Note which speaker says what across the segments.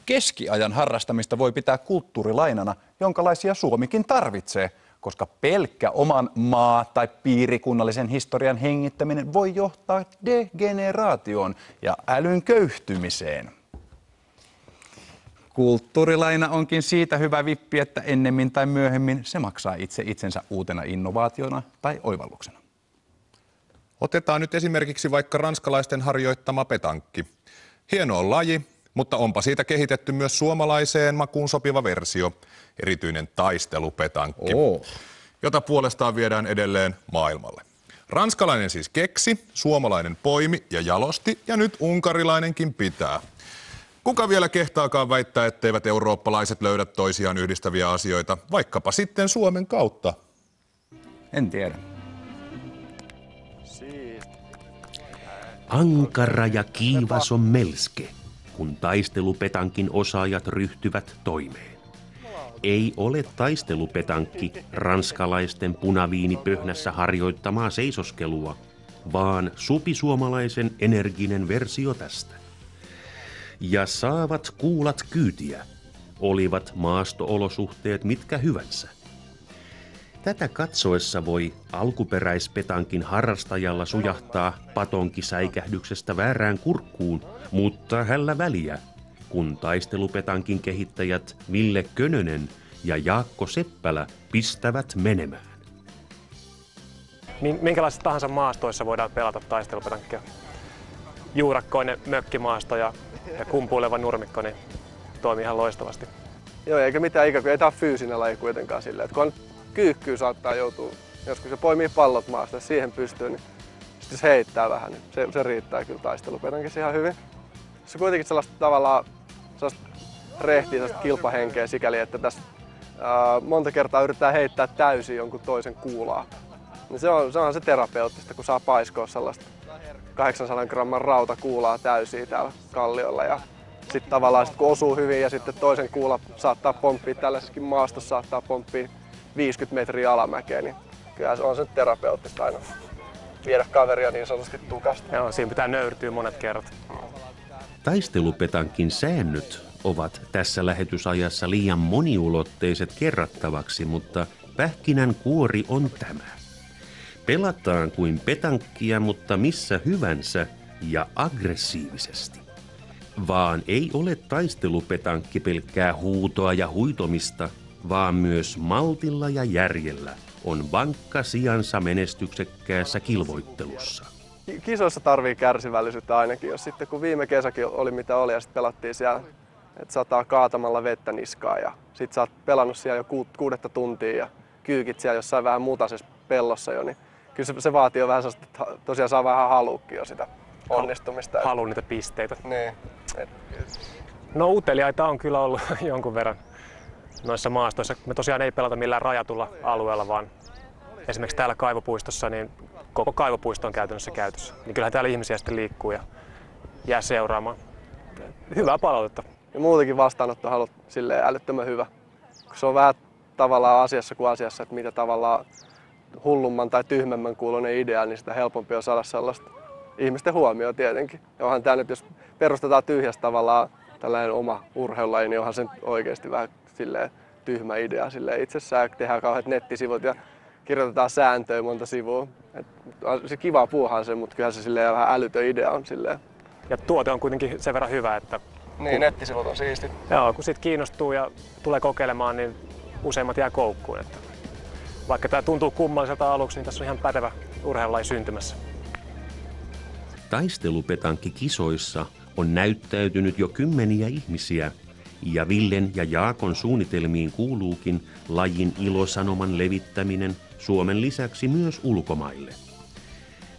Speaker 1: keskiajan harrastamista voi pitää kulttuurilainana, jonkalaisia Suomikin tarvitsee, koska pelkkä oman tai piirikunnallisen historian hengittäminen voi johtaa degeneraatioon ja älyn köyhtymiseen. Kulttuurilaina onkin siitä hyvä vippi, että ennemmin tai myöhemmin se maksaa itsensä uutena innovaationa tai oivalluksena.
Speaker 2: Otetaan nyt esimerkiksi vaikka ranskalaisten harjoittama petankki. Hieno on laji, mutta onpa siitä kehitetty myös suomalaiseen makuun sopiva versio, erityinen taistelupetankki, jota puolestaan viedään edelleen maailmalle. Ranskalainen siis keksi, suomalainen poimi ja jalosti ja nyt unkarilainenkin pitää. Kuka vielä kehtaakaan väittää, etteivät eurooppalaiset löydä toisiaan yhdistäviä asioita, vaikkapa sitten Suomen kautta?
Speaker 1: En tiedä.
Speaker 3: Ankara ja kiivas on melske, kun taistelupetankin osaajat ryhtyvät toimeen. Ei ole taistelupetankki ranskalaisten punaviinipöhnässä harjoittamaa seisoskelua, vaan supisuomalaisen energinen versio tästä. Ja saavat kuulat kyytiä, olivat maasto-olosuhteet mitkä hyvänsä. Tätä katsoessa voi alkuperäispetankin harrastajalla sujahtaa patonkisäikähdyksestä väärään kurkkuun, mutta hällä väliä, kun taistelupetankin kehittäjät Ville Könönen ja Jaakko Seppälä pistävät menemään.
Speaker 4: Minkälaisissa tahansa maastoissa voidaan pelata taistelupetankkia? Juurakkoinen mökkimaasto ja kumpuileva nurmikko niin toimii ihan loistavasti.
Speaker 5: Joo, eikä mitään ikävä, ei tämä ole fyysinen laji kuitenkaan silleen, että kun kyykkyy saattaa joutua, joskus se poimii pallot maasta ja siihen pystyy, niin sitten se heittää vähän, niin se riittää kyllä taistelupetankin ihan hyvin. Se on kuitenkin sellaista tavallaan rehtiä, sellaista kilpahenkeä sikäli, että tässä monta kertaa yritetään heittää täysin jonkun toisen kuulaa. Niin se on se terapeuttista, kun saa paiskoa sellaista 800 gramman rautakuulaa täysiä täällä kalliolla. Ja sitten tavallaan kun osuu hyvin ja sitten toisen kuula saattaa pomppia, tällaisessakin maastossa saattaa pomppia 50 metriä alamäkeä, niin kyllä se on se terapeuttista aina viedä kaveria niin sanotusti tukasta.
Speaker 4: Joo, siinä pitää nöyrtyä monet kerrat.
Speaker 3: Taistelupetankin säännöt ovat tässä lähetysajassa liian moniulotteiset kerrattavaksi, mutta pähkinän kuori on tämä. Pelataan kuin petankkia, mutta missä hyvänsä ja aggressiivisesti. Vaan ei ole taistelupetankki pelkkää huutoa ja huitomista, vaan myös maltilla ja järjellä on vankka sijansa menestyksekkäässä kilvoittelussa.
Speaker 5: Kisoissa tarvii kärsivällisyyttä ainakin, jos sitten kun viime kesäkin oli mitä oli ja sitten pelattiin siellä, että sataa kaatamalla vettä niskaan ja sitten sä oot pelannut siellä jo 6 tuntia ja kyykit siellä jossain vähän mutaisessa pellossa jo, niin kyllä se vaatii jo vähän sellaista, että tosiaan saa vähän haluukki jo sitä onnistumista.
Speaker 4: Haluun niitä pisteitä.
Speaker 5: Niin.
Speaker 4: No uteliaita on kyllä ollut jonkun verran noissa maastoissa. Me tosiaan ei pelata millään rajatulla alueella, vaan esimerkiksi täällä kaivopuistossa, niin koko kaivopuisto on käytännössä käytössä. Niin kyllähän täällä ihmisiä sitten liikkuu ja jää seuraamaan. Hyvää palautetta. Ja
Speaker 5: muutenkin vastaanottohalu silleen älyttömän hyvä. Se on vähän tavallaan asiassa kuin asiassa, että mitä tavallaan hullumman tai tyhmemmän kuuloinen idea, niin sitä helpompi on saada sellaista ihmisten huomioon tietenkin. Ja onhan tää nyt, jos perustetaan tyhjästä tavallaan tällainen oma urheilulaji, niin onhan se oikeasti vähän silleen tyhmä idea. Silleen itsessään tehdään kauheat nettisivut ja kirjoitetaan sääntöjä monta sivua. Se kivaa puuhaa se, mutta kyllähän se silleen vähän älytön idea on silleen.
Speaker 4: Ja tuote on kuitenkin sen verran hyvä, että
Speaker 5: niin, nettisivut on siistit.
Speaker 4: Joo, kun siitä kiinnostuu ja tulee kokeilemaan, niin useimmat jää koukkuun. Että vaikka tämä tuntuu kummalliselta aluksi, niin tässä on ihan pätevä urheilulaji syntymässä.
Speaker 3: Taistelupetankki kisoissa on näyttäytynyt jo kymmeniä ihmisiä, ja Villen ja Jaakon suunnitelmiin kuuluukin lajin ilosanoman levittäminen Suomen lisäksi myös ulkomaille.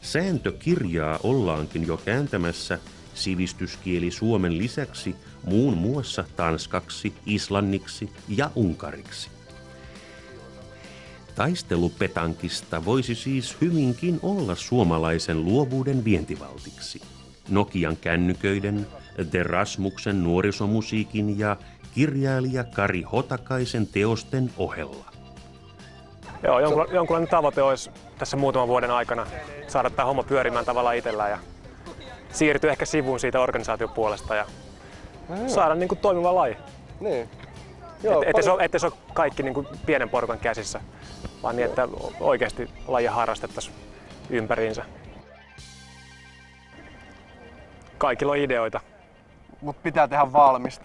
Speaker 3: Sääntökirjaa ollaankin jo kääntämässä sivistyskieli Suomen lisäksi muun muassa tanskaksi, islanniksi ja unkariksi. Taistelupetankista voisi siis hyvinkin olla suomalaisen luovuuden vientivaltiksi. Nokian kännyköiden, The Rasmuksen nuorisomusiikin ja kirjailija Kari Hotakaisen teosten ohella.
Speaker 4: Joo, jonkunlainen tavoite olisi tässä muutaman vuoden aikana saada tämä homma pyörimään tavallaan itsellään ja siirtyä ehkä sivuun siitä organisaatiopuolesta ja saada niin kuin toimiva laji.
Speaker 5: Niin. Joo,
Speaker 4: Ettei se ole kaikki niin kuin pienen porukan käsissä, vaan niin, että oikeasti lajia harrastettaisiin ympäriinsä. Kaikilla on ideoita.
Speaker 5: Mutta pitää tehdä valmista.